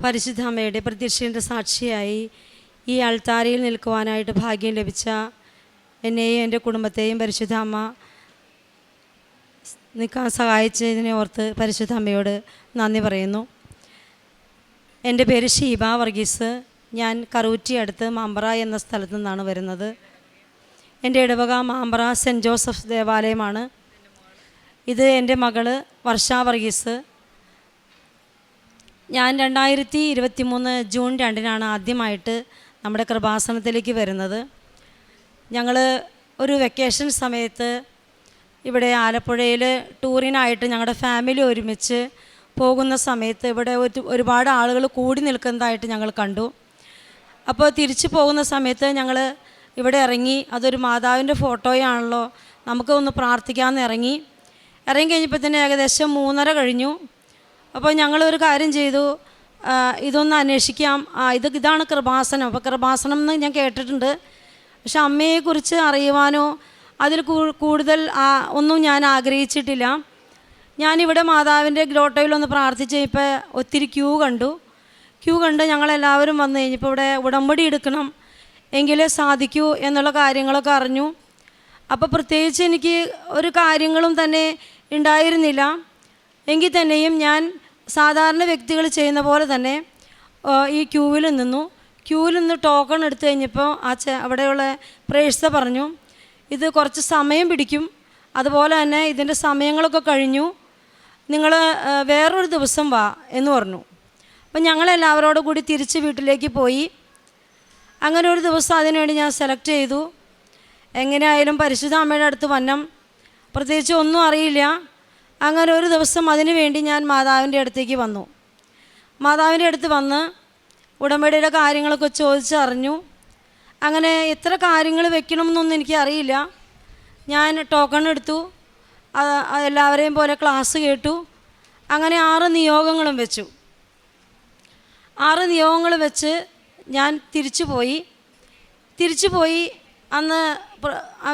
പരിശുദ്ധ അമ്മയുടെ പ്രത്യക്ഷയുടെ സാക്ഷിയായി ഈ അൾത്താരയിൽ നിൽക്കുവാനായിട്ട് ഭാഗ്യം ലഭിച്ച എന്നെയും എൻ്റെ കുടുംബത്തെയും പരിശുദ്ധ അമ്മ നിൽക്കാൻ സഹായിച്ചതിനെ ഓർത്ത് പരിശുദ്ധ അമ്മയോട് നന്ദി പറയുന്നു. എൻ്റെ പേര് ഷീബ വർഗീസ്. ഞാൻ കറൂറ്റി അടുത്ത് മാമ്പറ എന്ന സ്ഥലത്തു നിന്നാണ് വരുന്നത്. എൻ്റെ ഇടവക മാമ്പറ സെൻറ്റ് ജോസഫ് ദേവാലയമാണ്. ഇത് എൻ്റെ മകള് വർഷ വർഗീസ്. ഞാൻ 2023 ജൂൺ 2 ആദ്യമായിട്ട് നമ്മുടെ കൃപാസനത്തിലേക്ക് വരുന്നത്. ഞങ്ങൾ ഒരു വെക്കേഷൻ സമയത്ത് ഇവിടെ ആലപ്പുഴയിൽ ടൂറിനായിട്ട് ഞങ്ങളുടെ ഫാമിലി ഒരുമിച്ച് പോകുന്ന സമയത്ത് ഇവിടെ ഒരുപാട് ആളുകൾ കൂടി നിൽക്കുന്നതായിട്ട് ഞങ്ങൾ കണ്ടു. അപ്പോൾ തിരിച്ചു പോകുന്ന സമയത്ത് ഞങ്ങൾ ഇവിടെ ഇറങ്ങി. അതൊരു മാതാവിൻ്റെ ഫോട്ടോയാണല്ലോ, നമുക്ക് ഒന്ന് പ്രാർത്ഥിക്കാമെന്ന് ഇറങ്ങി കഴിഞ്ഞപ്പോൾ തന്നെ ഏകദേശം 3:30 കഴിഞ്ഞു. അപ്പോൾ ഞങ്ങളൊരു കാര്യം ചെയ്തു, ഇതൊന്ന് അന്വേഷിക്കാം. ഇതാണ് കൃപാസനം. അപ്പോൾ കൃപാസനം എന്ന് ഞാൻ കേട്ടിട്ടുണ്ട്, പക്ഷെ അമ്മയെക്കുറിച്ച് അറിയുവാനോ അതിൽ കൂടുതൽ ഒന്നും ഞാൻ ആഗ്രഹിച്ചിട്ടില്ല. ഞാനിവിടെ മാതാവിൻ്റെ ഗ്രോട്ടോയിലൊന്ന് പ്രാർത്ഥിച്ച് ഇപ്പോൾ ഒത്തിരി ക്യൂ കണ്ട് ഞങ്ങളെല്ലാവരും വന്നു കഴിഞ്ഞപ്പോൾ ഇവിടെ ഉടമ്പടി എടുക്കണം എങ്കിലേ സാധിക്കൂ എന്നുള്ള കാര്യങ്ങളൊക്കെ അറിഞ്ഞു. അപ്പോൾ പ്രത്യേകിച്ച് എനിക്ക് ഒരു കാര്യങ്ങളും തന്നെ ഉണ്ടായിരുന്നില്ല. എങ്കിൽ തന്നെയും ഞാൻ സാധാരണ വ്യക്തികൾ ചെയ്യുന്ന പോലെ തന്നെ ഈ ക്യൂവിൽ നിന്ന് ടോക്കൺ എടുത്തു കഴിഞ്ഞപ്പോൾ അവിടെയുള്ള പ്രേഴ്സ പറഞ്ഞു, ഇത് കുറച്ച് സമയം പിടിക്കും, അതുപോലെ തന്നെ ഇതിൻ്റെ സമയങ്ങളൊക്കെ കഴിഞ്ഞു, നിങ്ങൾ വേറൊരു ദിവസം വാ എന്ന് പറഞ്ഞു. അപ്പം ഞങ്ങളെല്ലാവരോടും കൂടി തിരിച്ച് വീട്ടിലേക്ക് പോയി. അങ്ങനെ ഒരു ദിവസം അതിനുവേണ്ടി ഞാൻ സെലക്ട് ചെയ്തു. എങ്ങനെയായാലും പരിശുദ്ധ അമ്മയുടെ അടുത്ത് വന്നം, പ്രത്യേകിച്ച് ഒന്നും അറിയില്ല. അങ്ങനെ ഒരു ദിവസം അതിനു വേണ്ടി ഞാൻ മാതാവിൻ്റെ അടുത്തേക്ക് വന്നു. മാതാവിൻ്റെ അടുത്ത് വന്ന് ഉടമ്പടിയുടെ കാര്യങ്ങളൊക്കെ ചോദിച്ചറിഞ്ഞു. അങ്ങനെ എത്ര കാര്യങ്ങൾ വെക്കണമെന്നൊന്നും എനിക്കറിയില്ല. ഞാൻ ടോക്കൺ എടുത്തു, എല്ലാവരെയും പോലെ ക്ലാസ് കേട്ടു. അങ്ങനെ 6 നിയോഗങ്ങളും വെച്ചു. 6 നിയോഗങ്ങൾ വെച്ച് ഞാൻ തിരിച്ചു പോയി. അന്ന്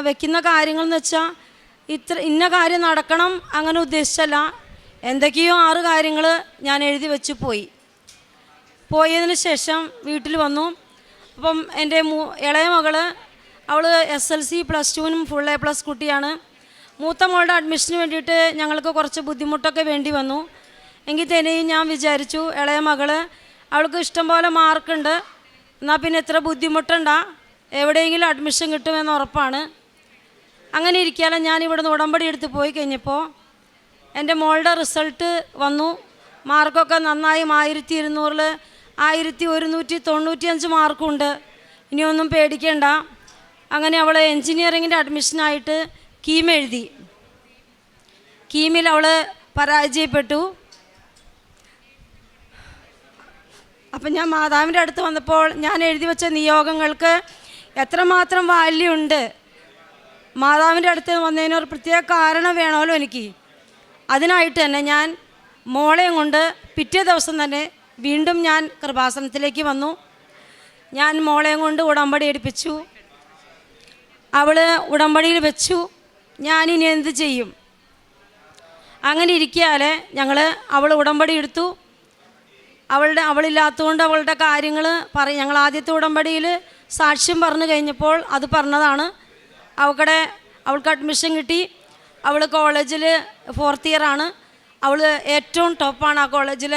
വെക്കുന്ന കാര്യങ്ങളെന്ന് വെച്ചാൽ ഇന്ന കാര്യം നടക്കണം അങ്ങനെ ഉദ്ദേശിച്ചല്ല, എന്തൊക്കെയോ 6 കാര്യങ്ങൾ ഞാൻ എഴുതി വെച്ച് പോയതിന് ശേഷം വീട്ടിൽ വന്നു. അപ്പം എൻ്റെ ഇളയ മകള് അവൾ SLC +2 ഫുൾ A+ കുട്ടിയാണ്. മൂത്ത മോളുടെ അഡ്മിഷന് വേണ്ടിയിട്ട് ഞങ്ങൾക്ക് കുറച്ച് ബുദ്ധിമുട്ടൊക്കെ വേണ്ടി വന്നു. എങ്കിൽ തന്നെയും ഞാൻ വിചാരിച്ചു, ഇളയ മകള് അവൾക്ക് ഇഷ്ടംപോലെ മാർക്കുണ്ട്, എന്നാൽ പിന്നെ എത്ര ബുദ്ധിമുട്ടുണ്ട, എവിടെയെങ്കിലും അഡ്മിഷൻ കിട്ടുമെന്ന് ഉറപ്പാണ്. അങ്ങനെ ഇരിക്കാതെ ഞാൻ ഇവിടുന്ന് ഉടമ്പടി എടുത്ത് പോയി കഴിഞ്ഞപ്പോൾ എൻ്റെ മോളുടെ റിസൾട്ട് വന്നു. മാർക്കൊക്കെ നന്നായി 1200-ൽ 1195 മാർക്കുണ്ട്. ഇനിയൊന്നും പേടിക്കേണ്ട. അങ്ങനെ അവൾ എൻജിനീയറിങ്ങിൻ്റെ അഡ്മിഷനായിട്ട് എഴുതി. കീമിൽ അവൾ പരാജയപ്പെട്ടു. അപ്പം ഞാൻ മാതാവിൻ്റെ അടുത്ത് വന്നപ്പോൾ ഞാൻ എഴുതി വെച്ച നിയോഗങ്ങൾക്ക് എത്രമാത്രം വാല്യൂ ഉണ്ട്. മാതാവിൻ്റെ അടുത്ത് വന്നതിന് ഒരു പ്രത്യേക കാരണം വേണമല്ലോ എനിക്ക്. അതിനായിട്ട് തന്നെ ഞാൻ മോളെയും കൊണ്ട് പിറ്റേ ദിവസം തന്നെ വീണ്ടും ഞാൻ കൃപാസനത്തിലേക്ക് വന്നു. ഞാൻ മോളെയും കൊണ്ട് ഉടമ്പടി എടുപ്പിച്ചു. അവൾ ഉടമ്പടിയിൽ വെച്ചു. ഞാനിനി എന്ത് ചെയ്യും? അങ്ങനെ ഇരിക്കാതെ അവൾ ഉടമ്പടി എടുത്തു. അവളില്ലാത്തതുകൊണ്ട് അവളുടെ കാര്യങ്ങൾ ഞങ്ങൾ ആദ്യത്തെ ഉടമ്പടിയിൽ സാക്ഷ്യം പറഞ്ഞു കഴിഞ്ഞപ്പോൾ അത് പറഞ്ഞതാണ്. അവൾക്ക് അഡ്മിഷൻ കിട്ടി. അവൾ കോളേജിൽ 4th ഇയറാണ്. അവൾ ഏറ്റവും ടോപ്പാണ് ആ കോളേജിൽ.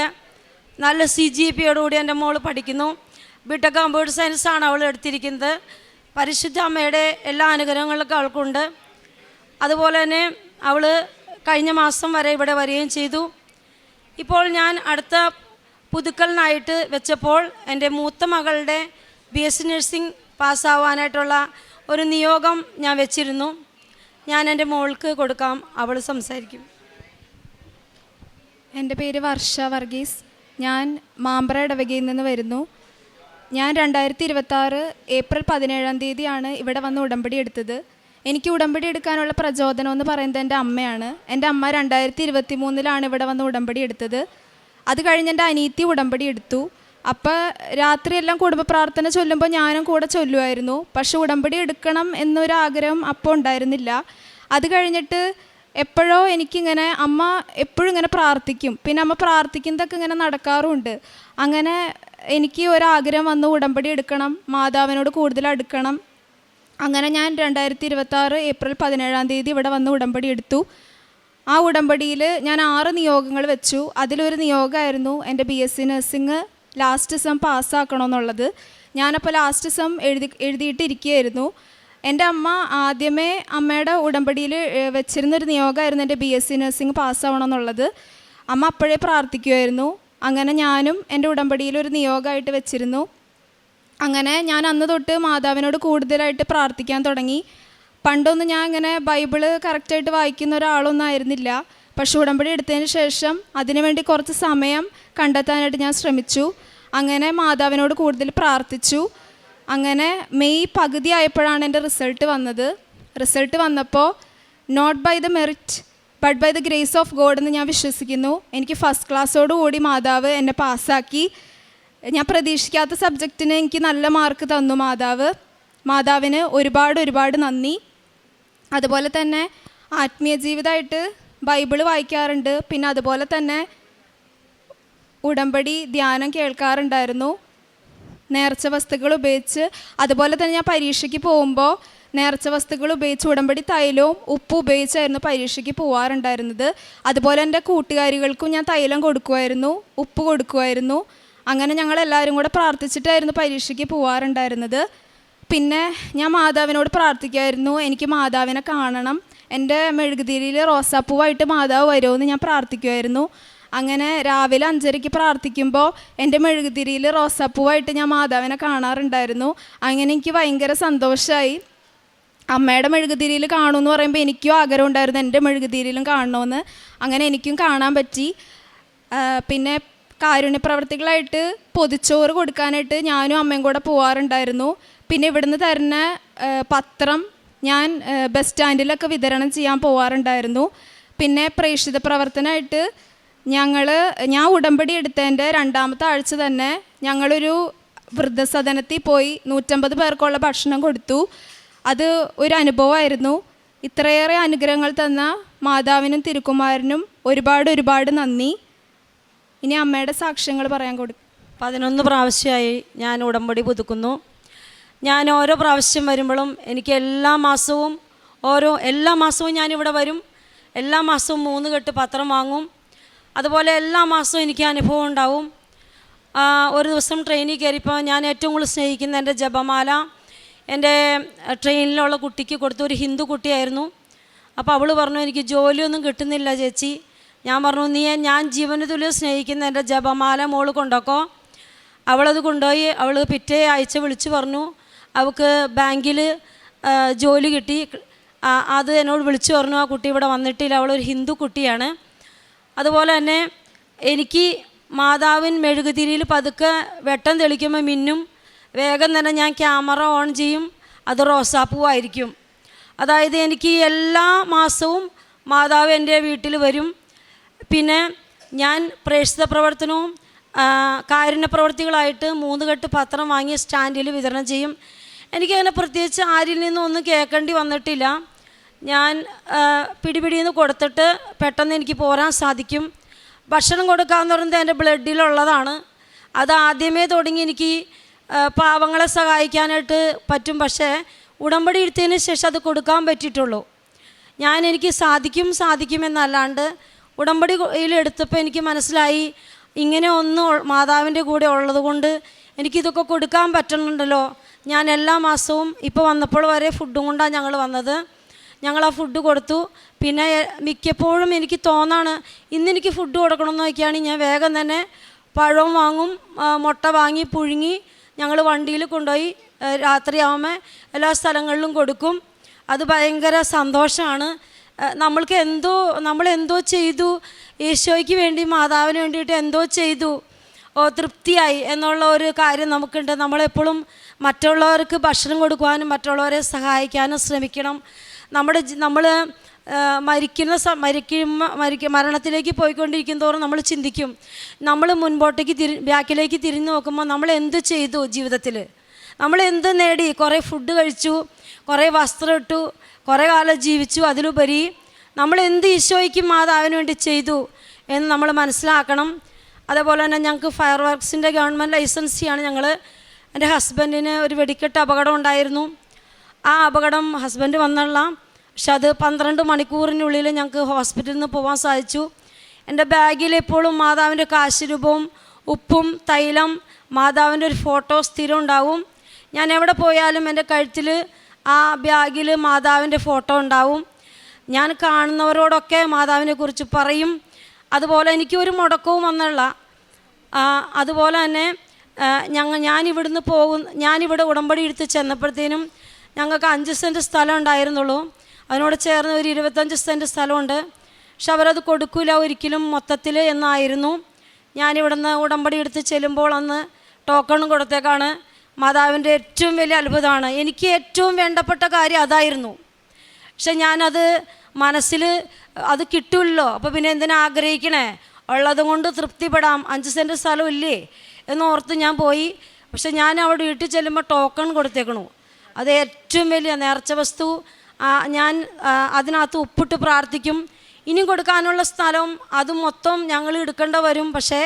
നല്ല CGPA എൻ്റെ മോൾ പഠിക്കുന്നു. BTech കമ്പ്യൂട്ടർ സയൻസാണ് അവൾ എടുത്തിരിക്കുന്നത്. പരിശുദ്ധ അമ്മയുടെ എല്ലാ അനുഗ്രഹങ്ങളൊക്കെ അവൾക്കുണ്ട്. അതുപോലെ തന്നെ അവൾ കഴിഞ്ഞ മാസം വരെ ഇവിടെ വരികയും ചെയ്തു. ഇപ്പോൾ ഞാൻ അടുത്ത പുതുക്കലിനായിട്ട് വെച്ചപ്പോൾ എൻ്റെ മൂത്ത മകളുടെ BSc നഴ്സിംഗ് പാസ്സാവാനായിട്ടുള്ള ഒരു നിയോഗം ഞാൻ വെച്ചിരുന്നു. ഞാൻ എൻ്റെ മോൾക്ക് കൊടുക്കാം, അവൾ സംസാരിക്കും. എൻ്റെ പേര് വർഷ വർഗീസ്. ഞാൻ മാമ്പറ ഇടവകയിൽ നിന്ന് വരുന്നു. ഞാൻ 2026 ഏപ്രിൽ 17 ഇവിടെ വന്ന് ഉടമ്പടി എടുത്തത്. എനിക്ക് ഉടമ്പടി എടുക്കാനുള്ള പ്രചോദനം എന്ന് പറയുന്നത് എൻ്റെ അമ്മയാണ്. എൻ്റെ അമ്മ 2023 ഇവിടെ വന്ന് ഉടമ്പടി എടുത്തത്. അത് കഴിഞ്ഞ് എൻ്റെ അനിയത്തി ഉടമ്പടി എടുത്തു. അപ്പോൾ രാത്രിയെല്ലാം കുടുംബ പ്രാർത്ഥന ചൊല്ലുമ്പോൾ ഞാനും കൂടെ ചൊല്ലുമായിരുന്നു. പക്ഷെ ഉടമ്പടി എടുക്കണം എന്നൊരാഗ്രഹം അപ്പോൾ ഉണ്ടായിരുന്നില്ല. അത് കഴിഞ്ഞിട്ട് എപ്പോഴോ എനിക്കിങ്ങനെ അമ്മ എപ്പോഴും ഇങ്ങനെ പ്രാർത്ഥിക്കും. പിന്നെ അമ്മ പ്രാർത്ഥിക്കുന്നതൊക്കെ ഇങ്ങനെ നടക്കാറുമുണ്ട്. അങ്ങനെ എനിക്ക് ഒരാഗ്രഹം വന്നു, ഉടമ്പടി എടുക്കണം, മാതാവിനോട് കൂടുതൽ അടുക്കണം. അങ്ങനെ ഞാൻ 2026 ഏപ്രിൽ 17 ഇവിടെ വന്ന് ഉടമ്പടി എടുത്തു. ആ ഉടമ്പടിയിൽ ഞാൻ 6 നിയോഗങ്ങൾ വെച്ചു. അതിലൊരു നിയോഗമായിരുന്നു എൻ്റെ BSc നഴ്സിംഗ് ലാസ്റ്റ് സെം പാസ്സാക്കണമെന്നുള്ളത്. ഞാനപ്പോൾ ലാസ്റ്റ് സെം എഴുതിയിട്ടിരിക്കുകയായിരുന്നു. എൻ്റെ അമ്മ ആദ്യമേ അമ്മയുടെ ഉടമ്പടിയിൽ വെച്ചിരുന്നൊരു നിയോഗമായിരുന്നു എൻ്റെ BSc നഴ്സിംഗ് പാസ്സാവണമെന്നുള്ളത്. അമ്മ അപ്പോഴേ പ്രാർത്ഥിക്കുമായിരുന്നു. അങ്ങനെ ഞാനും എൻ്റെ ഉടമ്പടിയിൽ ഒരു നിയോഗമായിട്ട് വെച്ചിരുന്നു. അങ്ങനെ ഞാൻ അന്ന് തൊട്ട് മാതാവിനോട് കൂടുതലായിട്ട് പ്രാർത്ഥിക്കാൻ തുടങ്ങി. പണ്ടൊന്നും ഞാൻ ഇങ്ങനെ ബൈബിള് കറക്റ്റായിട്ട് വായിക്കുന്ന ഒരാളൊന്നും ആയിരുന്നില്ല. പക്ഷെ ഉടമ്പടി എടുത്തതിന് ശേഷം അതിനുവേണ്ടി കുറച്ച് സമയം കണ്ടെത്താനായിട്ട് ഞാൻ ശ്രമിച്ചു. അങ്ങനെ മാതാവിനോട് കൂടുതൽ പ്രാർത്ഥിച്ചു. അങ്ങനെ മെയ് പകുതി ആയപ്പോഴാണ് എൻ്റെ റിസൾട്ട് വന്നത്. റിസൾട്ട് വന്നപ്പോൾ not by the merit but by the grace of God എന്ന് ഞാൻ വിശ്വസിക്കുന്നു. എനിക്ക് ഫസ്റ്റ് ക്ലാസ്സോടുകൂടി മാതാവ് എന്നെ പാസ്സാക്കി. ഞാൻ പ്രതീക്ഷിക്കാത്ത സബ്ജക്റ്റിന് എനിക്ക് നല്ല മാർക്ക് തന്നു മാതാവിന് ഒരുപാട് നന്ദി. അതുപോലെ തന്നെ ആത്മീയ ജീവിതമായിട്ട് ബൈബിള് വായിക്കാറുണ്ട്. പിന്നെ അതുപോലെ തന്നെ ഉടമ്പടി ധ്യാനം കേൾക്കാറുണ്ടായിരുന്നു. നേർച്ച വസ്തുക്കൾ ഉപയോഗിച്ച്, അതുപോലെ തന്നെ ഞാൻ പരീക്ഷയ്ക്ക് പോകുമ്പോൾ നേർച്ച വസ്തുക്കൾ ഉപയോഗിച്ച് ഉടമ്പടി തൈലവും ഉപ്പും ഉപയോഗിച്ചായിരുന്നു പരീക്ഷയ്ക്ക് പോകാറുണ്ടായിരുന്നത്. അതുപോലെ എൻ്റെ കൂട്ടുകാരികൾക്കും ഞാൻ തൈലം കൊടുക്കുമായിരുന്നു, ഉപ്പ് കൊടുക്കുമായിരുന്നു. അങ്ങനെ ഞങ്ങളെല്ലാവരും കൂടെ പ്രാർത്ഥിച്ചിട്ടായിരുന്നു പരീക്ഷയ്ക്ക് പോകാറുണ്ടായിരുന്നത്. പിന്നെ ഞാൻ മാതാവിനോട് പ്രാർത്ഥിക്കുമായിരുന്നു, എനിക്ക് മാതാവിനെ കാണണം, എൻ്റെ മെഴുകുതിരിയിൽ റോസാപ്പൂവായിട്ട് മാതാവ് വരുമെന്ന് ഞാൻ പ്രാർത്ഥിക്കുമായിരുന്നു. അങ്ങനെ രാവിലെ 5:30 പ്രാർത്ഥിക്കുമ്പോൾ എൻ്റെ മെഴുകുതിരിയിൽ റോസാപ്പൂവായിട്ട് ഞാൻ മാതാവിനെ കാണാറുണ്ടായിരുന്നു. അങ്ങനെ എനിക്ക് ഭയങ്കര സന്തോഷമായി. അമ്മയുടെ മെഴുകുതിരിയിൽ കാണുമെന്ന് പറയുമ്പോൾ എനിക്കും ആഗ്രഹം ഉണ്ടായിരുന്നു എൻ്റെ മെഴുകുതിരിയിലും കാണണമെന്ന്. അങ്ങനെ എനിക്കും കാണാൻ പറ്റി. പിന്നെ കാരുണ്യ പ്രവർത്തികളായിട്ട് പൊതിച്ചോറ് കൊടുക്കാനായിട്ട് ഞാനും അമ്മയും കൂടെ പോകാറുണ്ടായിരുന്നു. പിന്നെ ഇവിടുന്ന് തരുന്ന പത്രം ഞാൻ ബസ് സ്റ്റാൻഡിലൊക്കെ വിതരണം ചെയ്യാൻ പോകാറുണ്ടായിരുന്നു. പിന്നെ പ്രേക്ഷിത പ്രവർത്തനമായിട്ട് ഞാൻ ഉടമ്പടി എടുത്തതിൻ്റെ 2ാമത്തെ ആഴ്ച തന്നെ ഞങ്ങളൊരു വൃദ്ധസദനത്തിൽ പോയി 150 പേർക്കുള്ള ഭക്ഷണം കൊടുത്തു. അത് ഒരു അനുഭവമായിരുന്നു. ഇത്രയേറെ അനുഗ്രഹങ്ങൾ തന്ന മാതാവിനും തിരുക്കുമാരനും ഒരുപാട് നന്ദി. ഇനി അമ്മയുടെ സാക്ഷ്യങ്ങൾ പറയാൻ കൊടുക്കും. 11 പ്രാവശ്യമായി ഞാൻ ഉടമ്പടി പുതുക്കുന്നു. ഞാൻ ഓരോ പ്രാവശ്യം വരുമ്പോഴും എനിക്ക് എല്ലാ മാസവും ഞാനിവിടെ വരും. എല്ലാ മാസവും 3 കെട്ട് പത്രം വാങ്ങും. അതുപോലെ എല്ലാ മാസവും എനിക്ക് അനുഭവം ഉണ്ടാവും. ഒരു ദിവസം ട്രെയിനിൽ കയറിയപ്പോൾ ഞാൻ ഏറ്റവും കൂടുതൽ സ്നേഹിക്കുന്ന എൻ്റെ ജപമാല എൻ്റെ ട്രെയിനിലുള്ള കുട്ടിക്ക് കൊടുത്തു. ഒരു ഹിന്ദു കുട്ടിയായിരുന്നു. അപ്പോൾ അവൾ പറഞ്ഞു, എനിക്ക് ജോലിയൊന്നും കിട്ടുന്നില്ല ചേച്ചി. ഞാൻ പറഞ്ഞു, ഞാൻ ജീവന് തുല്യം സ്നേഹിക്കുന്ന എൻ്റെ ജപമാല മോള് കൊണ്ടുവക്കോ. അവളത് കൊണ്ടുപോയി. അവൾ പിറ്റേ ആഴ്ച വിളിച്ചു പറഞ്ഞു അവൾക്ക് ബാങ്കിൽ ജോലി കിട്ടി. അത് എന്നോട് വിളിച്ചു പറഞ്ഞു ആ കുട്ടി ഇവിടെ വന്നിട്ടില്ല, അവളൊരു ഹിന്ദു കുട്ടിയാണ്. അതുപോലെ തന്നെ എനിക്ക് മാതാവിൻ മെഴുകുതിരിയിൽ പതുക്കെ വെട്ടം തെളിക്കുമ്പോൾ മിന്നും. വേഗം തന്നെ ഞാൻ ക്യാമറ ഓൺ ചെയ്യും, അത് റോസാപ്പൂവായിരിക്കും. അതായത് എനിക്ക് എല്ലാ മാസവും മാതാവ് എൻ്റെ വീട്ടിൽ വരും. പിന്നെ ഞാൻ പ്രേക്ഷിത പ്രവർത്തനവും കാരുണ്യ പ്രവർത്തികളായിട്ട് 3 കെട്ട് പത്രം വാങ്ങി സ്റ്റാൻഡിൽ വിതരണം ചെയ്യും. എനിക്കങ്ങനെ പ്രത്യേകിച്ച് ആരിൽ നിന്നും ഒന്നും കേൾക്കേണ്ടി വന്നിട്ടില്ല. ഞാൻ പിടിപിടിന്ന് കൊടുത്തിട്ട് പെട്ടെന്ന് എനിക്ക് പോരാൻ സാധിക്കും. ഭക്ഷണം കൊടുക്കാമെന്ന് പറയുന്നത് എൻ്റെ ബ്ലഡിലുള്ളതാണ്. അത് ആദ്യമേ തുടങ്ങി എനിക്ക് പാവങ്ങളെ സഹായിക്കാനായിട്ട് പറ്റും. പക്ഷേ ഉടമ്പടി എടുത്തതിന് ശേഷം അത് കൊടുക്കാൻ പറ്റിയിട്ടുള്ളൂ. എനിക്ക് സാധിക്കുമെന്നല്ലാണ്ട് ഉടമ്പടിയിൽ എടുത്തപ്പോൾ എനിക്ക് മനസ്സിലായി, ഇങ്ങനെ ഒന്ന് മാതാവിൻ്റെ കൂടെ ഉള്ളത് കൊണ്ട് എനിക്കിതൊക്കെ കൊടുക്കാൻ പറ്റുന്നുണ്ടല്ലോ. ഞാൻ എല്ലാ മാസവും ഇപ്പോൾ വന്നപ്പോൾ വരെ ഫുഡും കൊണ്ടാണ് ഞങ്ങൾ വന്നത്. ഞങ്ങൾ ആ ഫുഡ് കൊടുത്തു. പിന്നെ മിക്കപ്പോഴും എനിക്ക് തോന്നാണ് ഇന്നെനിക്ക് ഫുഡ് കൊടുക്കണമെന്ന് നോക്കിയാണെങ്കിൽ ഞാൻ വേഗം തന്നെ പഴം വാങ്ങും, മുട്ട വാങ്ങി പുഴുങ്ങി ഞങ്ങൾ വണ്ടിയിൽ കൊണ്ടുപോയി രാത്രിയാവുമ്പോൾ എല്ലാ സ്ഥലങ്ങളിലും കൊടുക്കും. അത് ഭയങ്കര സന്തോഷമാണ്. നമ്മളെന്തോ ചെയ്തു, ഈശോയ്ക്ക് വേണ്ടി മാതാവിന് വേണ്ടിയിട്ട് എന്തോ ചെയ്തു, തൃപ്തിയായി എന്നുള്ള ഒരു കാര്യം നമുക്കുണ്ട്. നമ്മളെപ്പോഴും മറ്റുള്ളവർക്ക് ഭക്ഷണം കൊടുക്കുവാനും മറ്റുള്ളവരെ സഹായിക്കാനും ശ്രമിക്കണം. നമ്മൾ മരണത്തിലേക്ക് പോയിക്കൊണ്ടിരിക്കും തോറും നമ്മൾ ചിന്തിക്കും, നമ്മൾ ബാക്കിലേക്ക് തിരിഞ്ഞു നോക്കുമ്പോൾ നമ്മൾ എന്ത് ചെയ്തു ജീവിതത്തിൽ, നമ്മൾ എന്ത് നേടി. കുറേ ഫുഡ് കഴിച്ചു, കുറേ വസ്ത്രം ഇട്ടു, കുറേ കാലം ജീവിച്ചു. അതിലുപരി നമ്മൾ എന്ത് ഈശോയ്ക്കും മാതാവിന് വേണ്ടി ചെയ്തു എന്ന് നമ്മൾ മനസ്സിലാക്കണം. അതേപോലെ തന്നെ ഞങ്ങൾക്ക് ഫയർ വർക്സിൻ്റെ ഗവൺമെൻറ് ലൈസൻസിയാണ് ഞങ്ങൾ. എൻ്റെ ഹസ്ബൻഡിന് ഒരു വെടിക്കെട്ട് അപകടം ഉണ്ടായിരുന്നു. ആ അപകടം ഹസ്ബൻഡ് വന്നുള്ള, പക്ഷെ അത് 12 മണിക്കൂറിനുള്ളിൽ ഞങ്ങൾക്ക് ഹോസ്പിറ്റലിൽ നിന്ന് പോകാൻ സാധിച്ചു. എൻ്റെ ബാഗിൽ എപ്പോഴും മാതാവിൻ്റെ കാശുരൂപവും ഉപ്പും തൈലം മാതാവിൻ്റെ ഒരു ഫോട്ടോ സ്ഥിരം ഉണ്ടാവും. ഞാൻ എവിടെ പോയാലും എൻ്റെ കഴുത്തിൽ ആ ബാഗിൽ മാതാവിൻ്റെ ഫോട്ടോ ഉണ്ടാവും. ഞാൻ കാണുന്നവരോടൊക്കെ മാതാവിനെ കുറിച്ച് പറയും. അതുപോലെ എനിക്കൊരു മുടക്കവും വന്നുള്ള. അതുപോലെ തന്നെ ഞാനിവിടെ ഉടമ്പടി എടുത്ത് ചെന്നപ്പോഴത്തേനും ഞങ്ങൾക്ക് 5 സെൻറ്റ് സ്ഥലം ഉണ്ടായിരുന്നുള്ളൂ. അതിനോട് ചേർന്ന് ഒരു 25 സെൻറ്റ് സ്ഥലമുണ്ട്. പക്ഷെ അവരത് കൊടുക്കില്ല ഒരിക്കലും മൊത്തത്തിൽ എന്നായിരുന്നു. ഞാനിവിടുന്ന് ഉടമ്പടി എടുത്ത് ചെല്ലുമ്പോൾ അന്ന് ടോക്കണും കൊടുത്തേക്കാണ്. മാതാവിൻ്റെ ഏറ്റവും വലിയ അത്ഭുതമാണ്. എനിക്ക് ഏറ്റവും വേണ്ടപ്പെട്ട കാര്യം അതായിരുന്നു. പക്ഷെ ഞാനത് മനസ്സിൽ അത് കിട്ടുമല്ലോ, അപ്പോൾ പിന്നെ എന്തിനാ ആഗ്രഹിക്കണേ, ഉള്ളത് കൊണ്ട് തൃപ്തിപ്പെടാം, 5 സെൻറ്റ് സ്ഥലം ഇല്ലേ എന്നോർത്ത് ഞാൻ പോയി. പക്ഷെ ഞാൻ അവിടെ വീട്ടിൽ ചെല്ലുമ്പോൾ ടോക്കൺ കൊടുത്തേക്കണു. അത് ഏറ്റവും വലിയ നേർച്ച വസ്തു. ഞാൻ അതിനകത്ത് ഉപ്പിട്ട് പ്രാർത്ഥിക്കും. ഇനിയും കൊടുക്കാനുള്ള സ്ഥലം അത് മൊത്തം ഞങ്ങൾ എടുക്കേണ്ട വരും. പക്ഷേ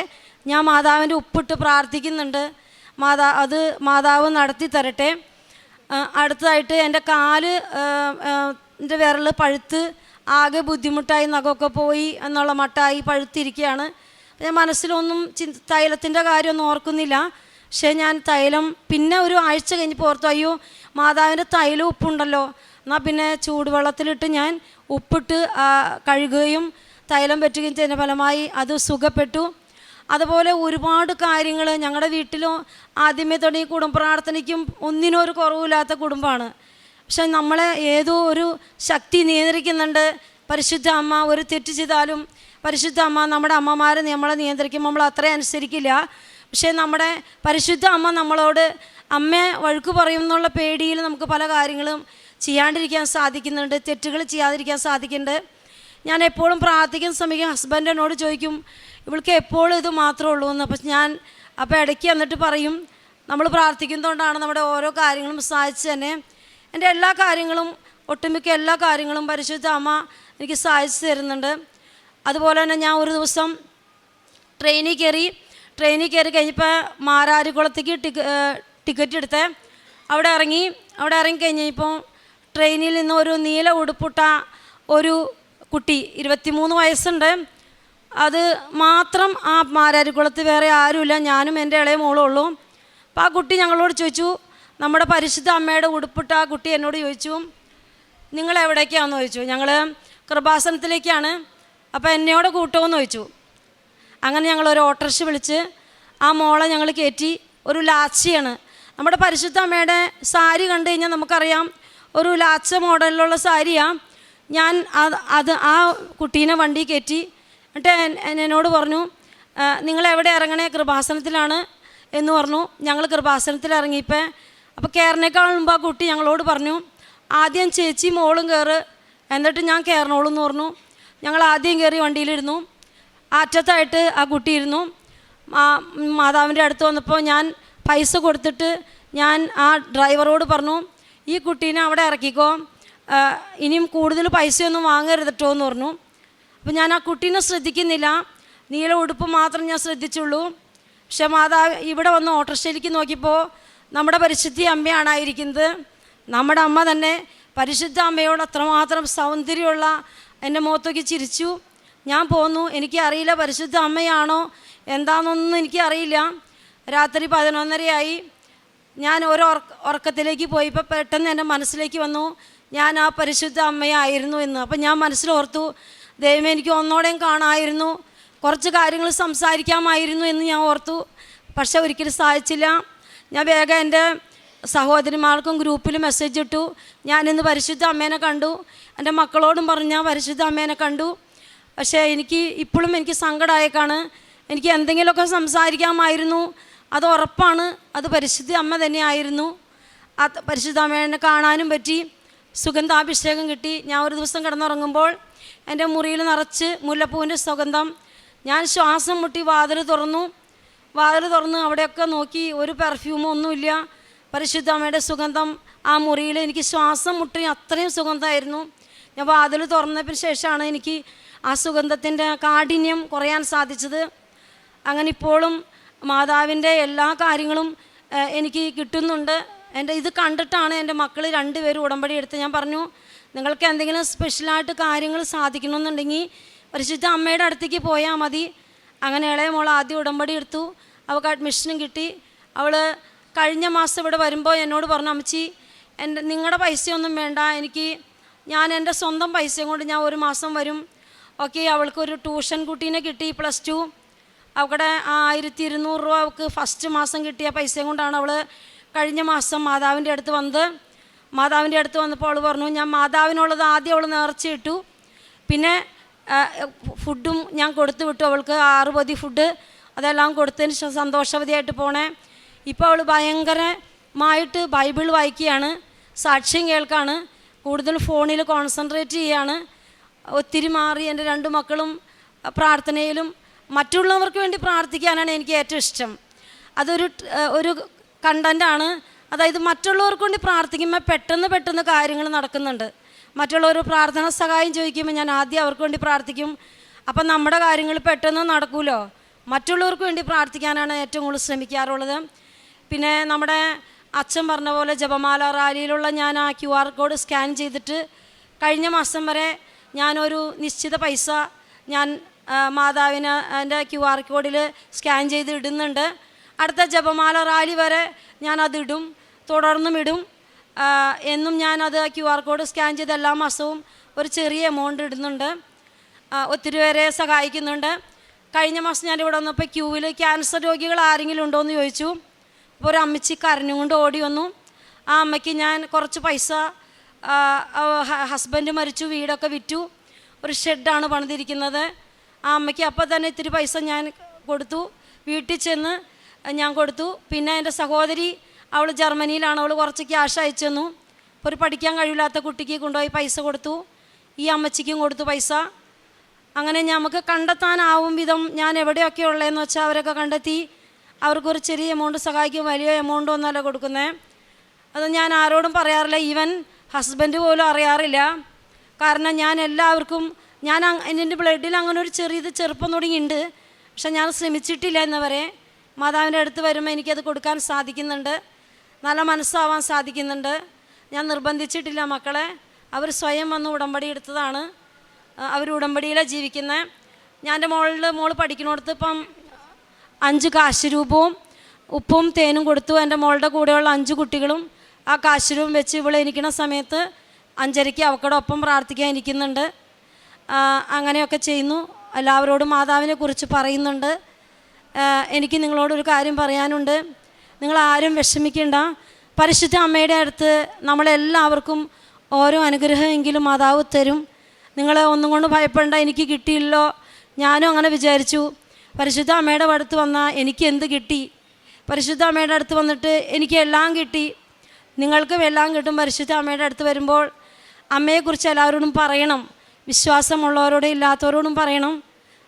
ഞാൻ മാതാവിൻ്റെ ഉപ്പിട്ട് പ്രാർത്ഥിക്കുന്നുണ്ട്. മാതാവ് നടത്തി തരട്ടെ. അടുത്തതായിട്ട് എൻ്റെ കാല് എൻ്റെ വിരൽ പഴുത്ത് ആകെ ബുദ്ധിമുട്ടായി, നഖമൊക്കെ പോയി എന്നുള്ള മട്ടായി പഴുത്തിരിക്കുകയാണ്. ഞാൻ മനസ്സിലൊന്നും തൈലത്തിൻ്റെ കാര്യമൊന്നും ഓർക്കുന്നില്ല. പക്ഷേ ഞാൻ തൈലം പിന്നെ ഒരു ആഴ്ച കഴിഞ്ഞപ്പോൾ ഓർത്തു, അയ്യോ മാതാവിൻ്റെ തൈലം ഉപ്പുണ്ടല്ലോ, എന്നാൽ പിന്നെ ചൂടുവെള്ളത്തിലിട്ട് ഞാൻ ഉപ്പിട്ട് കഴുകുകയും തൈലം പറ്റുകയും ചെയ്യുന്ന ഫലമായി അത് സുഖപ്പെട്ടു. അതുപോലെ ഒരുപാട് കാര്യങ്ങൾ ഞങ്ങളുടെ വീട്ടിലും ആദ്യമേ തുടങ്ങി കുടുംബപ്രാർത്ഥനയ്ക്കും ഒന്നിനും ഒരു കുറവില്ലാത്ത കുടുംബമാണ്. പക്ഷെ നമ്മളെ ഏതോ ഒരു ശക്തി നിയന്ത്രിക്കുന്നുണ്ട്. പരിശുദ്ധ അമ്മ ഒരു തെറ്റ് ചെയ്താലും പരിശുദ്ധ അമ്മ നമ്മുടെ അമ്മമാരെ നമ്മളെ നിയന്ത്രിക്കുമ്പോൾ നമ്മൾ അത്രയും അനുസരിക്കില്ല. പക്ഷേ നമ്മുടെ പരിശുദ്ധ അമ്മ നമ്മളോട് അമ്മയെ വഴുക്ക് പറയും എന്നുള്ള പേടിയിൽ നമുക്ക് പല കാര്യങ്ങളും ചെയ്യാണ്ടിരിക്കാൻ സാധിക്കുന്നുണ്ട്, തെറ്റുകൾ ചെയ്യാതിരിക്കാൻ സാധിക്കുന്നുണ്ട്. ഞാൻ എപ്പോഴും പ്രാർത്ഥിക്കാൻ ശ്രമിക്കും. ഹസ്ബൻഡ് എന്നോട് ചോദിക്കും, ഇവൾക്ക് എപ്പോഴും ഇത് മാത്രമേ ഉള്ളൂ എന്ന്. അപ്പോൾ ഇടയ്ക്ക് എന്നിട്ട് പറയും, നമ്മൾ പ്രാർത്ഥിക്കുന്നതുകൊണ്ടാണ് നമ്മുടെ ഓരോ കാര്യങ്ങളും സാധിച്ചു തന്നെ. എൻ്റെ എല്ലാ കാര്യങ്ങളും, ഒട്ടുമിക്ക എല്ലാ കാര്യങ്ങളും പരിശുദ്ധ അമ്മ എനിക്ക് സാധിച്ചു തരുന്നുണ്ട്. അതുപോലെ തന്നെ ഞാൻ ഒരു ദിവസം ട്രെയിനിൽ കയറി കഴിഞ്ഞപ്പോൾ മാരാരിക്കുളത്തേക്ക് ടിക്കറ്റ് എടുത്തേ. അവിടെ ഇറങ്ങി കഴിഞ്ഞപ്പോൾ ട്രെയിനിൽ നിന്ന് ഒരു നീല ഉടുപ്പിട്ട ഒരു കുട്ടി, 23 വയസ്സുണ്ട്. അത് മാത്രം ആ മാരാരിക്കുളത്ത് വേറെ ആരുമില്ല, ഞാനും എൻ്റെ ഇളയ മോളും ഉള്ളൂ. അപ്പോൾ ആ കുട്ടി ഞങ്ങളോട് ചോദിച്ചു, നമ്മുടെ പരിശുദ്ധ അമ്മയുടെ ഉടുപ്പിട്ട ആ കുട്ടി എന്നോട് ചോദിച്ചു, നിങ്ങൾ എവിടേക്കാണെന്ന് ചോദിച്ചു. ഞങ്ങൾ കൃപാസനത്തിലേക്കാണ്, അപ്പോൾ എന്നോട് കൂട്ടുമെന്ന് ചോദിച്ചു. അങ്ങനെ ഞങ്ങളൊരു ഓട്ടോറിക്ഷ വിളിച്ച് ആ മോളെ ഞങ്ങൾ കയറ്റി. ഒരു ലാച്ചിയാണ്, നമ്മുടെ പരിശുദ്ധ അമ്മയുടെ സാരി കണ്ടു കഴിഞ്ഞാൽ നമുക്കറിയാം ഒരു ലാച്ച മോഡലിലുള്ള സാരിയാണ്. ഞാൻ ആ കുട്ടീനെ വണ്ടി കയറ്റി. എന്നിട്ട് എന്നോട് പറഞ്ഞു, നിങ്ങൾ എവിടെ ഇറങ്ങണേ? കൃപാസനത്തിലാണ് എന്ന് പറഞ്ഞു. ഞങ്ങൾ കൃപാസനത്തിൽ ഇറങ്ങിയപ്പോൾ അപ്പോൾ കയറിനേക്കാൾ മുമ്പ് ആ കുട്ടി ഞങ്ങളോട് പറഞ്ഞു, ആദ്യം ചേച്ചി മോളും കയറ്, എന്നിട്ട് ഞാൻ കയറണോളൂ എന്ന് പറഞ്ഞു. ഞങ്ങൾ ആദ്യം കയറി വണ്ടിയിലിരുന്നു. അറ്റത്തായിട്ട് ആ കുട്ടി ഇരുന്നു. മാതാവിൻ്റെ അടുത്ത് വന്നപ്പോൾ ഞാൻ പൈസ കൊടുത്തിട്ട് ഞാൻ ആ ഡ്രൈവറോട് പറഞ്ഞു, ഈ കുട്ടീനെ അവിടെ ഇറക്കിക്കോ, ഇനിയും കൂടുതൽ പൈസയൊന്നും വാങ്ങരുതട്ടോ എന്ന് പറഞ്ഞു. അപ്പോൾ ഞാൻ ആ കുട്ടീനെ ശ്രദ്ധിക്കുന്നില്ല, നീല ഉടുപ്പ് മാത്രം ഞാൻ ശ്രദ്ധിച്ചുള്ളൂ. പക്ഷെ മാതാവ് ഇവിടെ വന്ന് ഓട്ടോറിക്ഷയിലേക്ക് നോക്കിയപ്പോൾ നമ്മുടെ പരിശുദ്ധ അമ്മയാണ് ആയിരിക്കുന്നത്. നമ്മുടെ അമ്മ തന്നെ പരിശുദ്ധ അമ്മയോട് അത്രമാത്രം സൗന്ദര്യമുള്ള എൻ്റെ മുഖത്തേക്ക് ചിരിച്ചു. ഞാൻ പോന്നു. എനിക്കറിയില്ല പരിശുദ്ധ അമ്മയാണോ എന്താണെന്നൊന്നും എനിക്കറിയില്ല. രാത്രി 11:30 ഞാൻ ഒരു ഉറക്കത്തിലേക്ക് പോയപ്പോൾ പെട്ടെന്ന് എൻ്റെ മനസ്സിലേക്ക് വന്നു, ഞാൻ ആ പരിശുദ്ധ അമ്മയായിരുന്നു എന്ന്. അപ്പം ഞാൻ മനസ്സിലോർത്തു, ദൈവമേ എനിക്ക് ഒന്നോടെയും കാണാമായിരുന്നു, കുറച്ച് കാര്യങ്ങൾ സംസാരിക്കാമായിരുന്നു എന്ന് ഞാൻ ഓർത്തു. പക്ഷെ ഒരിക്കലും സാധിച്ചില്ല. ഞാൻ വേഗം എൻ്റെ സഹോദരിമാർക്കും ഗ്രൂപ്പിൽ മെസ്സേജ് ഇട്ടു, ഞാനിന്ന് പരിശുദ്ധ അമ്മേനെ കണ്ടു. എൻ്റെ മക്കളോടും പറഞ്ഞ് ഞാൻ പരിശുദ്ധ അമ്മേനെ കണ്ടു. പക്ഷേ ഇപ്പോഴും എനിക്ക് സങ്കടമായേക്കാണ്. എനിക്ക് എന്തെങ്കിലുമൊക്കെ സംസാരിക്കാമായിരുന്നു, അത് ഉറപ്പാണ്, അത് പരിശുദ്ധ അമ്മ തന്നെയായിരുന്നു. ആ പരിശുദ്ധ അമ്മേനെ കാണാനും പറ്റി, സുഗന്ധാഭിഷേകം കിട്ടി. ഞാൻ ഒരു ദിവസം കിടന്നുറങ്ങുമ്പോൾ എൻ്റെ മുറിയിൽ നിറച്ച് മുല്ലപ്പൂവിൻ്റെ സുഗന്ധം. ഞാൻ ശ്വാസം മുട്ടി വാതിൽ തുറന്നു അവിടെയൊക്കെ നോക്കി, ഒരു പെർഫ്യൂമോ ഒന്നുമില്ല. പരിശുദ്ധ അമ്മയുടെ സുഗന്ധം ആ മുറിയിൽ എനിക്ക് ശ്വാസം മുട്ടി അത്രയും സുഗന്ധമായിരുന്നു. ഞാൻ വാതിൽ തുറന്നതിന് ശേഷമാണ് എനിക്ക് ആ സുഗന്ധത്തിൻ്റെ കാഠിന്യം കുറയാൻ സാധിച്ചത്. അങ്ങനെ ഇപ്പോഴും മാതാവിൻ്റെ എല്ലാ കാര്യങ്ങളും എനിക്ക് കിട്ടുന്നുണ്ട്. എൻ്റെ ഇത് കണ്ടിട്ടാണ് എൻ്റെ മക്കൾ 2 പേരും ഉടമ്പടി എടുത്ത്. ഞാൻ പറഞ്ഞു, നിങ്ങൾക്ക് എന്തെങ്കിലും സ്പെഷ്യലായിട്ട് കാര്യങ്ങൾ സാധിക്കണമെന്നുണ്ടെങ്കിൽ പരിശുദ്ധ അമ്മയുടെ അടുത്തേക്ക് പോയാൽ മതി. അങ്ങനെ ഇളയ മോൾ ആദ്യം ഉടമ്പടി എടുത്തു, അവൾക്ക് അഡ്മിഷനും കിട്ടി. അവൾ കഴിഞ്ഞ മാസം ഇവിടെ വരുമ്പോൾ എന്നോട് പറഞ്ഞു, അമ്മച്ചി നിങ്ങളുടെ പൈസയൊന്നും വേണ്ട, ഞാൻ എൻ്റെ സ്വന്തം പൈസയും കൊണ്ട് ഞാൻ 1 മാസം വരും. ഓക്കെ, അവൾക്കൊരു ട്യൂഷൻ കുട്ടീനെ കിട്ടി, +2. അവളുടെ 1200 രൂപ അവൾക്ക് ഫസ്റ്റ് മാസം കിട്ടിയ പൈസയും കൊണ്ടാണ് അവൾ കഴിഞ്ഞ മാസം മാതാവിൻ്റെ അടുത്ത് വന്നത്. മാതാവിൻ്റെ അടുത്ത് വന്നപ്പോൾ അവൾ പറഞ്ഞു, ഞാൻ മാതാവിനുള്ളത് ആദ്യം അവൾ നേർച്ചയിട്ടു, പിന്നെ ഫുഡും ഞാൻ കൊടുത്തു വിട്ടു. അവൾക്ക് 6 പൊതി ഫുഡ് അതെല്ലാം കൊടുത്തതിന് സന്തോഷവതിയായിട്ട് പോണേ. ഇപ്പോൾ അവൾ ഭയങ്കരമായിട്ട് ബൈബിൾ വായിക്കുകയാണ്, സാക്ഷ്യം കേൾക്കാണ്, കൂടുതൽ ഫോണിൽ കോൺസെൻട്രേറ്റ് ചെയ്യുകയാണ്. ഒത്തിരി മാറി. എൻ്റെ 2 മക്കളും പ്രാർത്ഥനയിലും മറ്റുള്ളവർക്ക് വേണ്ടി പ്രാർത്ഥിക്കാനാണ് എനിക്ക് ഏറ്റവും ഇഷ്ടം. അതൊരു കണ്ടൻ്റാണ്. അതായത് മറ്റുള്ളവർക്ക് വേണ്ടി പ്രാർത്ഥിക്കുമ്പോൾ പെട്ടെന്ന് കാര്യങ്ങൾ നടക്കുന്നുണ്ട്. മറ്റുള്ളവർ പ്രാർത്ഥന സഹായം ചോദിക്കുമ്പോൾ ഞാൻ ആദ്യം അവർക്ക് വേണ്ടി പ്രാർത്ഥിക്കും. അപ്പം നമ്മുടെ കാര്യങ്ങൾ പെട്ടെന്ന് നടക്കുമല്ലോ. മറ്റുള്ളവർക്ക് വേണ്ടി പ്രാർത്ഥിക്കാനാണ് ഏറ്റവും കൂടുതൽ ശ്രമിക്കാറുള്ളത്. പിന്നെ നമ്മുടെ അച്ഛൻ പറഞ്ഞ പോലെ ജപമാല റാലിയിലുള്ള ഞാൻ ആ QR കോഡ് സ്കാൻ ചെയ്തിട്ട് കഴിഞ്ഞ മാസം വരെ ഞാനൊരു നിശ്ചിത പൈസ ഞാൻ മാതാവിന് എൻ്റെ QR കോഡിൽ സ്കാൻ ചെയ്ത് ഇടുന്നുണ്ട്. അടുത്ത ജപമാല റാലി വരെ ഞാനതിടും, തുടർന്നും ഇടും. എന്നും ഞാനത് QR കോഡ് സ്കാൻ ചെയ്ത് എല്ലാ മാസവും ഒരു ചെറിയ എമൗണ്ട് ഇടുന്നുണ്ട്. ഒത്തിരി പേരെ സഹായിക്കുന്നുണ്ട്. കഴിഞ്ഞ മാസം ഞാനിവിടെ വന്നപ്പോൾ ക്യൂവിൽ ക്യാൻസർ രോഗികൾ ആരെങ്കിലും ഉണ്ടോ എന്ന് ചോദിച്ചു. അപ്പോൾ ഒരു അമ്മച്ചി കരഞ്ഞുകൊണ്ട് ഓടി വന്നു. ആ അമ്മയ്ക്ക് ഞാൻ കുറച്ച് പൈസ, ഹസ്ബൻഡ് മരിച്ചു, വീടൊക്കെ വിറ്റു, ഒരു ഷെഡാണ് പണിതിരിക്കുന്നത്. ആ അമ്മയ്ക്ക് അപ്പോൾ തന്നെ ഇത്തിരി പൈസ ഞാൻ കൊടുത്തു. വീട്ടിൽ ചെന്ന് ഞാൻ കൊടുത്തു. പിന്നെ എൻ്റെ സഹോദരി, അവൾ ജർമ്മനിയിലാണ്, അവൾ കുറച്ച് ക്യാഷ് അയച്ചു തന്നു. ഒരു പഠിക്കാൻ കഴിയില്ലാത്ത കുട്ടിക്ക് കൊണ്ടുപോയി പൈസ കൊടുത്തു. ഈ അമ്മച്ചിക്കും കൊടുത്തു പൈസ. അങ്ങനെ നമുക്ക് കണ്ടെത്താനാവും വിധം ഞാൻ എവിടെയൊക്കെ ഉള്ളതെന്ന് വെച്ചാൽ അവരൊക്കെ കണ്ടെത്തി. അവർക്കൊരു ചെറിയ എമൗണ്ട് സഹായിക്കും, വലിയ എമൗണ്ട് ഒന്നല്ല കൊടുക്കുന്നത്. അത് ഞാൻ ആരോടും പറയാറില്ല, ഈവൻ ഹസ്ബൻഡ് പോലും അറിയാറില്ല. കാരണം ഞാൻ എല്ലാവർക്കും, എൻ്റെ ബ്ലഡിൽ അങ്ങനെ ഒരു ചെറുപ്പം തുടങ്ങിയിട്ടുണ്ട്. പക്ഷെ ഞാൻ ശ്രമിച്ചിട്ടില്ല എന്നവരെ. മാതാവിൻ്റെ അടുത്ത് വരുമ്പോൾ എനിക്കത് കൊടുക്കാൻ സാധിക്കുന്നുണ്ട്, നല്ല മനസ്സാവാൻ സാധിക്കുന്നുണ്ട്. ഞാൻ നിർബന്ധിച്ചിട്ടില്ല മക്കളെ, അവർ സ്വയം വന്ന് ഉടമ്പടി എടുത്തതാണ്. അവർ ഉടമ്പടിയിലാണ് ജീവിക്കുന്നത്. ഞാൻ എൻ്റെ മോള് പഠിക്കുന്നിടത്ത് ഇപ്പം 5 കാശ് രൂപവും ഉപ്പും തേനും കൊടുത്തു. എൻ്റെ മോളുടെ കൂടെയുള്ള 5 കുട്ടികളും ആ കാശ് രൂപം വെച്ച് ഇവിടെ ഇരിക്കുന്ന സമയത്ത് 5:30 അവക്കടെ ഒപ്പം പ്രാർത്ഥിക്കാൻ ഇരിക്കുന്നുണ്ട്. അങ്ങനെയൊക്കെ ചെയ്യുന്നു. എല്ലാവരോടും മാതാവിനെ കുറിച്ച് പറയുന്നുണ്ട്. എനിക്ക് നിങ്ങളോടൊരു കാര്യം പറയാനുണ്ട്. നിങ്ങളാരും വിഷമിക്കേണ്ട. പരിശുദ്ധ അമ്മയുടെ അടുത്ത് നമ്മളെല്ലാവർക്കും ഓരോ അനുഗ്രഹമെങ്കിലും മാതാവ് തരും. നിങ്ങളെ ഒന്നും കൊണ്ട് ഭയപ്പെടേണ്ട, എനിക്ക് കിട്ടിയില്ലോ. ഞാനും അങ്ങനെ വിചാരിച്ചു. പരിശുദ്ധ അമ്മയുടെ അടുത്ത് വന്നാൽ എനിക്ക് എന്ത് കിട്ടി? പരിശുദ്ധ അമ്മയുടെ അടുത്ത് വന്നിട്ട് എനിക്ക് എല്ലാം കിട്ടി. നിങ്ങൾക്കും എല്ലാം കിട്ടും. പരിശുദ്ധ അമ്മയുടെ അടുത്ത് വരുമ്പോൾ അമ്മയെക്കുറിച്ച് എല്ലാവരോടും പറയണം. വിശ്വാസമുള്ളവരോടും ഇല്ലാത്തവരോടും പറയണം.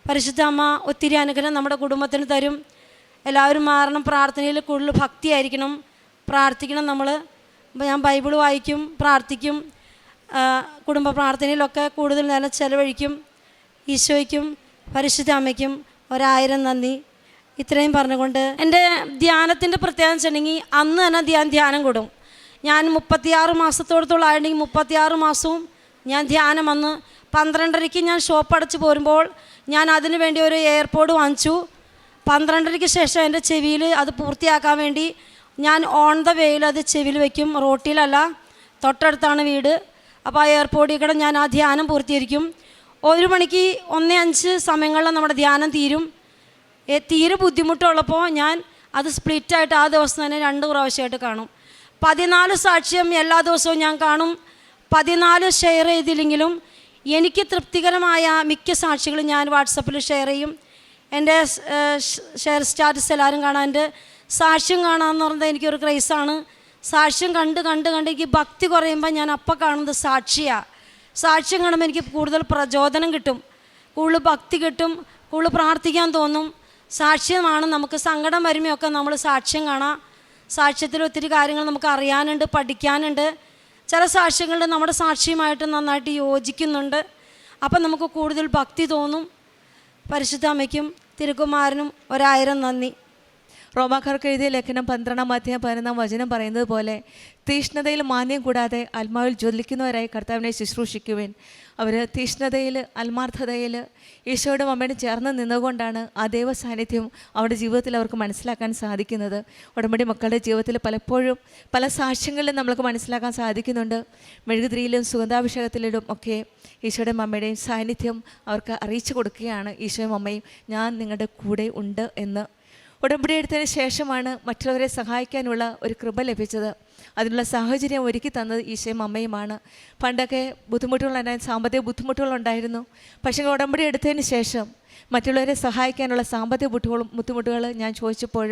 പരിശുദ്ധ അമ്മ ഒത്തിരി അനുഗ്രഹം നമ്മുടെ കുടുംബത്തിന് തരും. എല്ലാവരും മാറണം. പ്രാർത്ഥനയിൽ കൂടുതൽ ഭക്തിയായിരിക്കണം, പ്രാർത്ഥിക്കണം. ഞാൻ ബൈബിൾ വായിക്കും, പ്രാർത്ഥിക്കും, കുടുംബ പ്രാർത്ഥനയിലൊക്കെ കൂടുതൽ നേരം ചെലവഴിക്കും. ഈശോയ്ക്കും പരിശുദ്ധ അമ്മയ്ക്കും 1000 നന്ദി. ഇത്രയും പറഞ്ഞുകൊണ്ട് എൻ്റെ ധ്യാനത്തിൻ്റെ പ്രത്യേകത വെച്ചിട്ടുണ്ടെങ്കിൽ അന്ന് തന്നെ ധ്യാനം കൊടും. ഞാൻ 36 മാസത്തോടത്തോളം ആയിട്ടുണ്ടെങ്കിൽ 36 മാസവും ഞാൻ ധ്യാനം വന്ന് 12:30 ഞാൻ ഷോപ്പ് അടച്ച് പോരുമ്പോൾ ഞാൻ അതിനു വേണ്ടി ഒരു എയർപോഡ് വാങ്ങിച്ചു. 12:30 ശേഷം എൻ്റെ ചെവിയിൽ അത് പൂർത്തിയാക്കാൻ വേണ്ടി ഞാൻ ഓൺ ദ വേയിൽ അത് ചെവിയിൽ വയ്ക്കും. റോട്ടിലല്ല, തൊട്ടടുത്താണ് വീട്. അപ്പോൾ ആ എയർപോർട്ടിൽ കൂടെ ഞാൻ ആ ധ്യാനം പൂർത്തീകരിക്കും. 1 മണിക്ക് 1:05 സമയങ്ങളിൽ നമ്മുടെ ധ്യാനം തീരും. തീരെ ബുദ്ധിമുട്ടുള്ളപ്പോൾ ഞാൻ അത് സ്പ്ലിറ്റായിട്ട് ആ ദിവസം തന്നെ 2 പ്രാവശ്യമായിട്ട് കാണും. 14 സാക്ഷ്യം എല്ലാ ദിവസവും ഞാൻ കാണും. 14 ഷെയർ ചെയ്തില്ലെങ്കിലും എനിക്ക് തൃപ്തികരമായ മിക്ക സാക്ഷികളും ഞാൻ വാട്സപ്പിൽ ഷെയർ ചെയ്യും. എൻ്റെ ഷെയർ സ്റ്റാറ്റസ് എല്ലാവരും കാണാൻ. എൻ്റെ സാക്ഷ്യം കാണാമെന്ന് പറയുന്നത് എനിക്കൊരു ക്രൈസാണ്. സാക്ഷ്യം കണ്ട് എനിക്ക് ഭക്തി കുറയുമ്പോൾ ഞാൻ അപ്പം കാണുന്നത് സാക്ഷിയാണ്. സാക്ഷ്യം കാണുമ്പോൾ എനിക്ക് കൂടുതൽ പ്രചോദനം കിട്ടും, കൂടുതൽ ഭക്തി കിട്ടും, കൂടുതൽ പ്രാർത്ഥിക്കാൻ തോന്നും. സാക്ഷ്യമാണ്. നമുക്ക് സങ്കടം വരുമ്പോഴൊക്കെ നമ്മൾ സാക്ഷ്യം കാണാം. സാക്ഷ്യത്തിൽ ഒത്തിരി കാര്യങ്ങൾ നമുക്ക് അറിയാനുണ്ട്, പഠിക്കാനുണ്ട്. ചില സാക്ഷ്യങ്ങളുടെ നമ്മുടെ സാക്ഷിയുമായിട്ട് നന്നായിട്ട് യോജിക്കുന്നുണ്ട്. അപ്പം നമുക്ക് കൂടുതൽ ഭക്തി തോന്നും. പരിശുദ്ധ അമ്മയ്ക്കും തിരുക്കുമാരനും 1000 നന്ദി. റോമാക്കാർക്ക് എഴുതിയ ലേഖനം 12-11 പറയുന്നത് പോലെ തീഷ്ണതയിൽ മാന്യം കൂടാതെ ആത്മാവിൽ ജ്വലിക്കുന്നവരായി കർത്താവിനെ ശുശ്രൂഷിക്കുവാൻ. അവർ തീഷ്ണതയിൽ, ആത്മാർത്ഥതയിൽ ഈശോയുടെ അമ്മയോട് ചേർന്ന് നിന്നുകൊണ്ടാണ് ആ ദൈവ സാന്നിധ്യം അവരുടെ ജീവിതത്തിൽ അവർക്ക് മനസ്സിലാക്കാൻ സാധിക്കുന്നത്. ഉടമ്പടി മക്കളുടെ ജീവിതത്തിൽ പലപ്പോഴും പല സാക്ഷ്യങ്ങളിലും നമ്മൾക്ക് മനസ്സിലാക്കാൻ സാധിക്കുന്നുണ്ട്. മെഴുകുതിരിയിലും സുഗന്ധാഭിഷേകത്തിലും ഒക്കെ ഈശോയുടെ അമ്മയുടെയും സാന്നിധ്യം അവർക്ക് അറിയിച്ചു കൊടുക്കുകയാണ്. ഈശോയും അമ്മയും ഞാൻ നിങ്ങളുടെ കൂടെ ഉണ്ട് എന്ന്. ഉടമ്പടി എടുത്തതിന് ശേഷമാണ് മറ്റുള്ളവരെ സഹായിക്കാനുള്ള ഒരു കൃപ ലഭിച്ചത്. അതിനുള്ള സാഹചര്യം ഒരുക്കി തന്നത് ഈശോയും അമ്മയുമാണ്. പണ്ടൊക്കെ ബുദ്ധിമുട്ടുകളുണ്ടായിരുന്നു, സാമ്പത്തിക ബുദ്ധിമുട്ടുകളുണ്ടായിരുന്നു. പക്ഷേ ഉടമ്പടി എടുത്തതിന് ശേഷം മറ്റുള്ളവരെ സഹായിക്കാനുള്ള സാമ്പത്തിക ബുദ്ധിമുട്ടുകൾ ഞാൻ ചോദിച്ചപ്പോൾ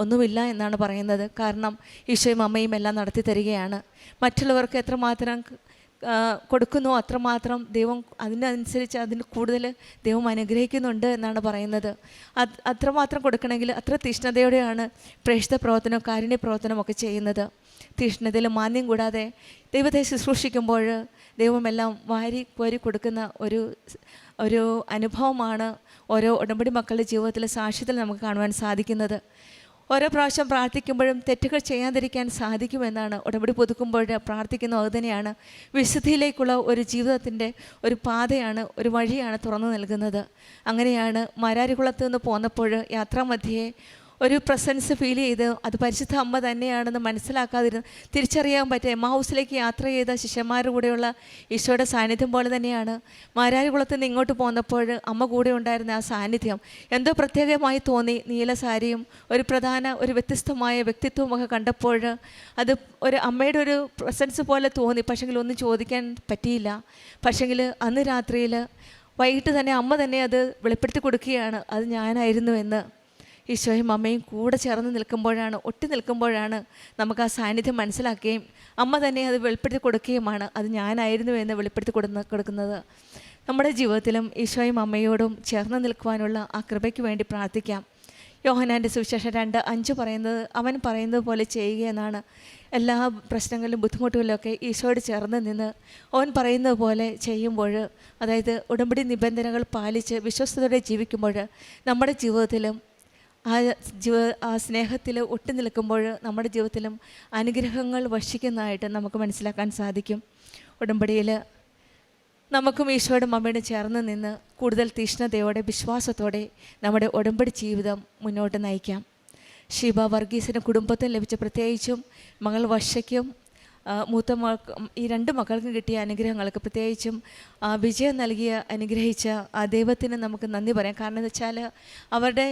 ഒന്നുമില്ല എന്നാണ് പറയുന്നത്. കാരണം ഈശോയും അമ്മയും എല്ലാം നടത്തി തരികയാണ്. മറ്റുള്ളവർക്ക് എത്രമാത്രം കൊടുക്കുന്നു അത്രമാത്രം ദൈവം അതിനനുസരിച്ച് അതിന് കൂടുതൽ ദൈവം അനുഗ്രഹിക്കുന്നുണ്ട് എന്നാണ് പറയുന്നത്. അത്രമാത്രം കൊടുക്കണമെങ്കിൽ അത്ര തീഷ്ണതയോടെയാണ് പ്രേക്ഷിത പ്രവർത്തനവും കാരുണ്യ പ്രവർത്തനവും ഒക്കെ ചെയ്യുന്നത്. തീഷ്ണതയിൽ മാന്യം കൂടാതെ ദൈവത്തെ ശുശ്രൂഷിക്കുമ്പോൾ ദൈവമെല്ലാം വാരി കൊടുക്കുന്ന ഒരു അനുഭവമാണ് ഓരോ ഉടമ്പടി മക്കളുടെ ജീവിതത്തിലെ സാക്ഷ്യത്തിൽ നമുക്ക് കാണുവാൻ സാധിക്കുന്നത്. ഓരോ പ്രാവശ്യം പ്രാർത്ഥിക്കുമ്പോഴും തെറ്റുകൾ ചെയ്യാതിരിക്കാൻ സാധിക്കുമെന്നാണ് ഉടമ്പടി പുതുക്കുമ്പോൾ പ്രാർത്ഥിക്കുന്നത്. അതുതന്നെയാണ് വിശുദ്ധിയിലേക്കുള്ള ഒരു ജീവിതത്തിൻ്റെ ഒരു പാതയാണ്, ഒരു വഴിയാണ് തുറന്നു നൽകുന്നത്. അങ്ങനെയാണ് മാരാരികുളത്ത് നിന്ന് പോന്നപ്പോൾ യാത്രാമധ്യേ ഒരു പ്രസൻസ് ഫീൽ ചെയ്ത് അത് പരിശുദ്ധ അമ്മ തന്നെയാണെന്ന് മനസ്സിലാക്കാതിരുന്ന് തിരിച്ചറിയാൻ പറ്റുക. എമ്മാഹൂസിലേക്ക് യാത്ര ചെയ്ത ശിഷ്യന്മാരുടെ കൂടെയുള്ള ഈശോയുടെ സാന്നിധ്യം പോലെ തന്നെയാണ് മാരാരികുളത്ത് നിന്ന് ഇങ്ങോട്ട് പോന്നപ്പോൾ അമ്മ കൂടെ ഉണ്ടായിരുന്ന ആ സാന്നിധ്യം എന്തോ പ്രത്യേകമായി തോന്നി. നീല സാരിയും ഒരു വ്യത്യസ്തമായ വ്യക്തിത്വമൊക്കെ കണ്ടപ്പോൾ അത് ഒരു അമ്മയുടെ ഒരു പ്രസൻസ് പോലെ തോന്നി. പക്ഷെങ്കിൽ ഒന്നും ചോദിക്കാൻ പറ്റിയില്ല. പക്ഷെങ്കിൽ അന്ന് രാത്രിയിൽ വൈകിട്ട് തന്നെ അമ്മ തന്നെ അത് വെളിപ്പെടുത്തി കൊടുക്കുകയാണ്, അത് ഞാനായിരുന്നു എന്ന്. ഈശോയും അമ്മയും കൂടെ ചേർന്ന് നിൽക്കുമ്പോഴാണ്, ഒട്ടി നിൽക്കുമ്പോഴാണ് നമുക്ക് ആ സാന്നിധ്യം മനസ്സിലാക്കുകയും അമ്മ തന്നെ അത് വെളിപ്പെടുത്തി കൊടുക്കുകയുമാണ്, അത് ഞാനായിരുന്നു എന്ന് വെളിപ്പെടുത്തി കൊടുക്കുന്നത്. നമ്മുടെ ജീവിതത്തിലും ഈശോയും അമ്മയോടും ചേർന്ന് നിൽക്കുവാനുള്ള ആ കൃപയ്ക്ക് വേണ്ടി പ്രാർത്ഥിക്കാം. യോഹന്നാൻ്റെ സുവിശേഷം 2:5 പറയുന്നത് അവൻ പറയുന്നത് പോലെ ചെയ്യുക എന്നാണ്. എല്ലാ പ്രശ്നങ്ങളിലും ബുദ്ധിമുട്ടുകളിലൊക്കെ ഈശോയോട് ചേർന്ന് നിന്ന് അവൻ പറയുന്നത് പോലെ ചെയ്യുമ്പോൾ, അതായത് ഉടമ്പടി നിബന്ധനകൾ പാലിച്ച് വിശ്വസ്തയോടെ ജീവിക്കുമ്പോൾ നമ്മുടെ ജീവിതത്തിലും ആ സ്നേഹത്തിൽ ഒട്ടി നിൽക്കുമ്പോൾ നമ്മുടെ ജീവിതത്തിലും അനുഗ്രഹങ്ങൾ വർഷിക്കുന്നതായിട്ട് നമുക്ക് മനസ്സിലാക്കാൻ സാധിക്കും. ഉടമ്പടിയിൽ നമുക്കും ഈശോയുടെ അമ്മയോട് ചേർന്ന് നിന്ന് കൂടുതൽ തീഷ്ണതയോടെ വിശ്വാസത്തോടെ നമ്മുടെ ഉടമ്പടി ജീവിതം മുന്നോട്ട് നയിക്കാം. ഷീബ വർഗീസിൻ്റെ കുടുംബത്തിന് ലഭിച്ച പ്രത്യേകിച്ചും മകൾ വർഷയ്ക്കും മൂത്ത മകൾക്കും ഈ 2 മക്കൾക്കും കിട്ടിയ അനുഗ്രഹങ്ങൾക്ക് പ്രത്യേകിച്ചും വിജയം അനുഗ്രഹിച്ച ആ ദൈവത്തിന് നമുക്ക് നന്ദി പറയാം. കാരണം എന്ന് വെച്ചാൽ അവരുടെ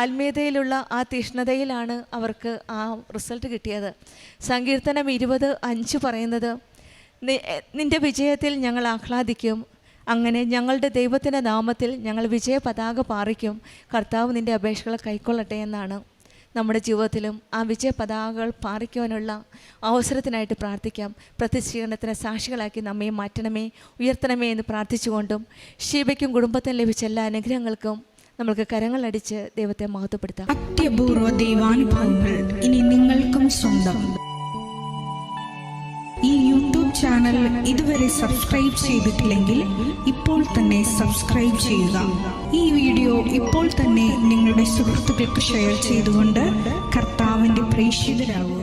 ആത്മീയതയിലുള്ള ആ തീഷ്ണതയിലാണ് അവർക്ക് ആ റിസൾട്ട് കിട്ടിയത്. സങ്കീർത്തനം 20:5 പറയുന്നത് നിൻ്റെ വിജയത്തിൽ ഞങ്ങൾ ആഹ്ലാദിക്കും, അങ്ങനെ ഞങ്ങളുടെ ദൈവത്തിൻ്റെ നാമത്തിൽ ഞങ്ങൾ വിജയ പതാക പാറിക്കും, കർത്താവ് നിൻ്റെ അപേക്ഷകളെ കൈക്കൊള്ളട്ടെ എന്നാണ്. നമ്മുടെ ജീവിതത്തിലും ആ വിജയ പതാകകൾ പാറിക്കുവാനുള്ള അവസരത്തിനായിട്ട് പ്രാർത്ഥിക്കാം. പ്രതിഷ്ഠീകരണത്തിന് സാക്ഷികളാക്കി നമ്മെ മാറ്റണമേ, ഉയർത്തണമേ എന്ന് പ്രാർത്ഥിച്ചുകൊണ്ടും ഷീബയ്ക്കും കുടുംബത്തിനും ലഭിച്ച എല്ലാ അനുഗ്രഹങ്ങൾക്കും നമ്മൾക്ക് കരങ്ങളടിച്ച് ദൈവത്തെ മഹത്വപ്പെടുത്താം. അത്യപൂർവ ദൈവാനുഭവങ്ങൾ ഇനി നിങ്ങൾക്കും സ്വന്തം. ഈ യൂട്യൂബ് ചാനൽ ഇതുവരെ സബ്സ്ക്രൈബ് ചെയ്തിട്ടില്ലെങ്കിൽ ഇപ്പോൾ തന്നെ സബ്സ്ക്രൈബ് ചെയ്യുക. ഈ വീഡിയോ ഇപ്പോൾ തന്നെ നിങ്ങളുടെ സുഹൃത്തുക്കൾക്ക് ഷെയർ ചെയ്തുകൊണ്ട് കർത്താവിൻ്റെ പ്രേക്ഷിതരാകുക.